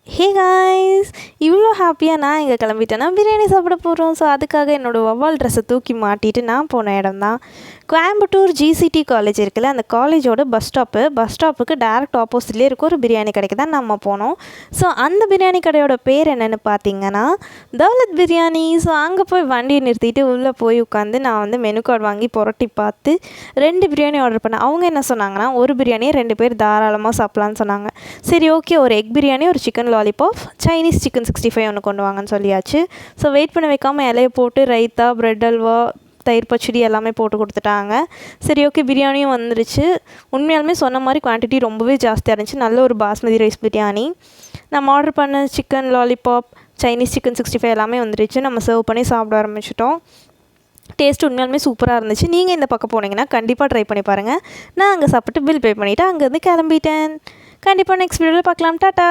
Hey guys, இவ்வளோ ஹாப்பியாக நான் இங்கே கிளம்பிட்டேன்னா பிரியாணி சாப்பிட போகிறோம். ஸோ அதுக்காக என்னோடய வவ்வால் ட்ரெஸ்ஸை தூக்கி மாட்டிட்டு நான் போன இடம் தான் கோயம்புத்தூர் ஜிசிடி காலேஜ் இருக்குல்ல, அந்த காலேஜோட பஸ் ஸ்டாப்புக்கு டேரெக்ட் ஆப்போசிட்லேயே இருக்க ஒரு பிரியாணி கடைக்கு தான் நம்ம போனோம். ஸோ அந்த பிரியாணி கடையோட பேர் என்னென்னு பார்த்தீங்கன்னா தௌலத் பிரியாணி. ஸோ அங்கே போய் வண்டியை நிறுத்திட்டு உள்ளே போய் உட்காந்து நான் வந்து மெனு கார்டு வாங்கி புரட்டி பார்த்து 2 பிரியாணி ஆர்டர் பண்ணேன். அவங்க என்ன சொன்னாங்கன்னா, ஒரு பிரியாணியை 2 பேர் தாராளமாக சாப்பிட்லான்னு சொன்னாங்க. சரி, ஓகே, ஒரு எக் பிரியாணி, ஒரு சிக்கன் லாலிபாப், சைனீஸ் சிக்கன் 65 ஒன்று கொண்டு வாங்கன்னு சொல்லியாச்சு. ஸோ வெயிட் பண்ண வைக்காமல் இலையை போட்டு ரைத்தா, பிரெட் அல்வா, தயிர் பச்சடி எல்லாமே போட்டு கொடுத்துட்டாங்க. சரி, ஓகே, பிரியாணியும் வந்துருச்சு. உண்மையாலுமே சொன்ன மாதிரி குவான்டிட்டி ரொம்பவே ஜாஸ்தியாக இருந்துச்சு. நல்ல ஒரு பாஸ்மதி ரைஸ் பிரியாணி. நம்ம ஆர்டர் பண்ண சிக்கன் லாலிபாப், சைனீஸ் சிக்கன் 65 எல்லாமே வந்துருச்சு. நம்ம சர்வ் பண்ணி சாப்பிட ஆரம்பிச்சிட்டோம். டேஸ்ட் உண்மையாலுமே சூப்பராக இருந்துச்சு. நீங்கள் இந்த பக்கம் போனீங்கன்னா கண்டிப்பாக ட்ரை பண்ணி பாருங்கள். நான் அங்கே சாப்பிட்டு பில் பே பண்ணிவிட்டு அங்கேருந்து கிளம்பிட்டேன். கண்டிப்பாக நெக்ஸ்ட் வீடியோவில் பார்க்கலாம். டாட்டா.